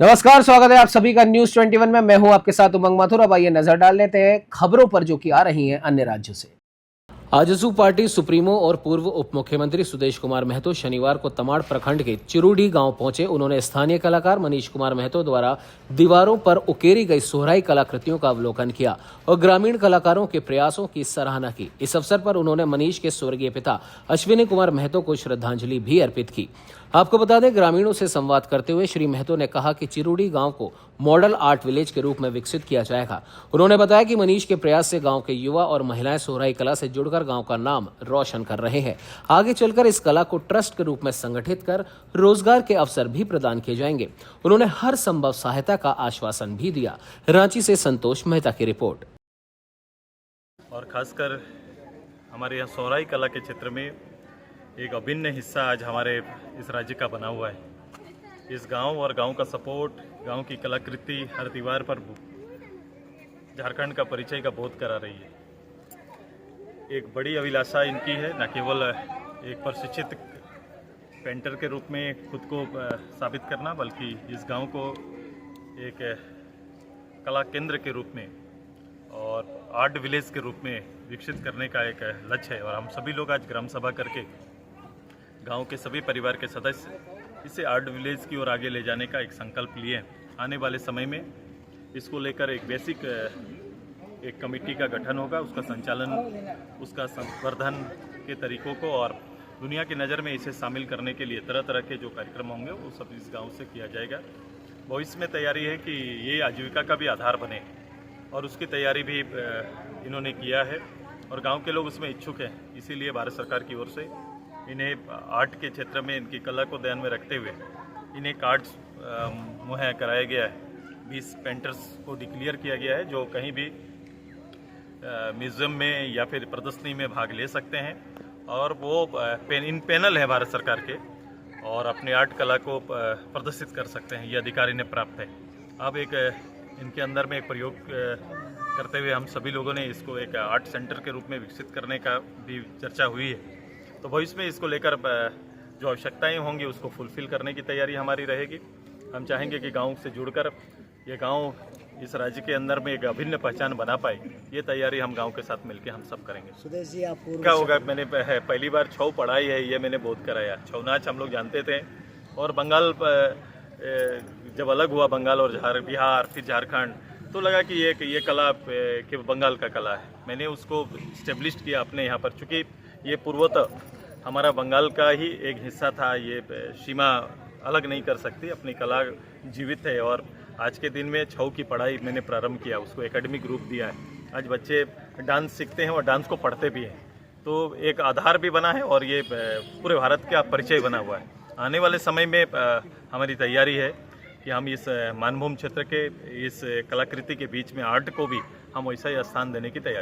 नमस्कार, स्वागत है आप सभी का न्यूज 21 में। मैं हूं आपके साथ उमंग माथुर। अब आइए नजर डाल लेते हैं खबरों पर जो कि आ रही हैं अन्य राज्यों से। आजसू पार्टी सुप्रीमो और पूर्व उप मुख्यमंत्री सुदेश कुमार महतो शनिवार को तमाड़ प्रखंड के चिरूडी गांव पहुंचे। उन्होंने स्थानीय कलाकार मनीष कुमार महतो द्वारा दीवारों पर उकेरी गई सोहराई कलाकृतियों का अवलोकन किया और ग्रामीण कलाकारों के प्रयासों की सराहना की। इस अवसर पर उन्होंने मनीष के स्वर्गीय पिता अश्विनी कुमार महतो को श्रद्धांजलि भी अर्पित की। आपको बता दें, ग्रामीणों से संवाद करते हुए श्री महतो ने कहा कि चिरूडी गांव को मॉडल आर्ट विलेज के रूप में विकसित किया जाएगा। उन्होंने बताया कि मनीष के प्रयास से गांव के युवा और महिलाएं सोहराई कला से जुड़कर गांव का नाम रोशन कर रहे हैं। आगे चलकर इस कला को ट्रस्ट के रूप में संगठित कर रोजगार के अवसर भी प्रदान किए जाएंगे। उन्होंने हर संभव सहायता का आश्वासन भी दिया। रांची से संतोष मेहता की रिपोर्ट। और खासकर हमारे यहाँ सोहराई कला के क्षेत्र में एक अभिन्न हिस्सा आज हमारे इस राज्य का बना हुआ है। इस गांव और गांव का सपोर्ट, गांव की कलाकृति हर दीवार पर झारखंड का परिचय का बोध करा रही है। एक बड़ी अभिलाषा इनकी है, न केवल एक प्रशिक्षित पेंटर के रूप में खुद को साबित करना, बल्कि इस गांव को एक कला केंद्र के रूप में और आर्ट विलेज के रूप में विकसित करने का एक लक्ष्य है। और हम सभी लोग आज ग्राम सभा करके गांव के सभी परिवार के सदस्य इसे आर्ट विलेज की ओर आगे ले जाने का एक संकल्प लिए हैं। आने वाले समय में इसको लेकर एक बेसिक एक कमेटी का गठन होगा, उसका संचालन, उसका संवर्धन के तरीकों को और दुनिया की नज़र में इसे शामिल करने के लिए तरह तरह के जो कार्यक्रम होंगे वो सब इस गांव से किया जाएगा। भविष्य में तैयारी है कि ये आजीविका का भी आधार बने और उसकी तैयारी भी इन्होंने किया है और गांव के लोग उसमें इच्छुक हैं। इसीलिए भारत सरकार की ओर से इन्हें आर्ट के क्षेत्र में इनकी कला को ध्यान में रखते हुए इन्हें कार्ड्स मुहैया कराया गया है। 20 पेंटर्स को डिक्लेयर किया गया है जो कहीं भी म्यूज़ियम में या फिर प्रदर्शनी में भाग ले सकते हैं और वो इन पैनल है भारत सरकार के और अपने आर्ट कला को प्रदर्शित कर सकते हैं। ये अधिकार इन्हें प्राप्त है। अब एक इनके अंदर में एक प्रयोग करते हुए हम सभी लोगों ने इसको एक आर्ट सेंटर के रूप में विकसित करने का भी चर्चा हुई है। तो भविष्य में इसको लेकर जो आवश्यकताएं होंगी उसको फुलफिल करने की तैयारी हमारी रहेगी। हम चाहेंगे कि गांव से जुड़कर ये गांव इस राज्य के अंदर में एक अभिन्न पहचान बना पाए। ये तैयारी हम गांव के साथ मिलकर हम सब करेंगे। सुदेश जी, आप क्या होगा, मैंने पहली बार छऊ पढ़ाई है, ये मैंने बोध कराया। छऊ नाच हम लोग जानते थे और बंगाल जब अलग हुआ, बंगाल और बिहार फिर झारखंड, तो लगा कि ये कला कि बंगाल का कला है। मैंने उसको इस्टेब्लिश किया अपने यहाँ पर, चूँकि ये पूर्वतः हमारा बंगाल का ही एक हिस्सा था। ये सीमा अलग नहीं कर सकती, अपनी कला जीवित है। और आज के दिन में छऊ की पढ़ाई मैंने प्रारंभ किया, उसको एकेडमिक रूप दिया है। आज बच्चे डांस सीखते हैं और डांस को पढ़ते भी हैं, तो एक आधार भी बना है और ये पूरे भारत का परिचय बना हुआ है। आने वाले समय में हमारी तैयारी है कि हम इस मानभूम क्षेत्र के इस कलाकृति के बीच में आर्ट को भी हम वैसा ही स्थान देने की तैयारी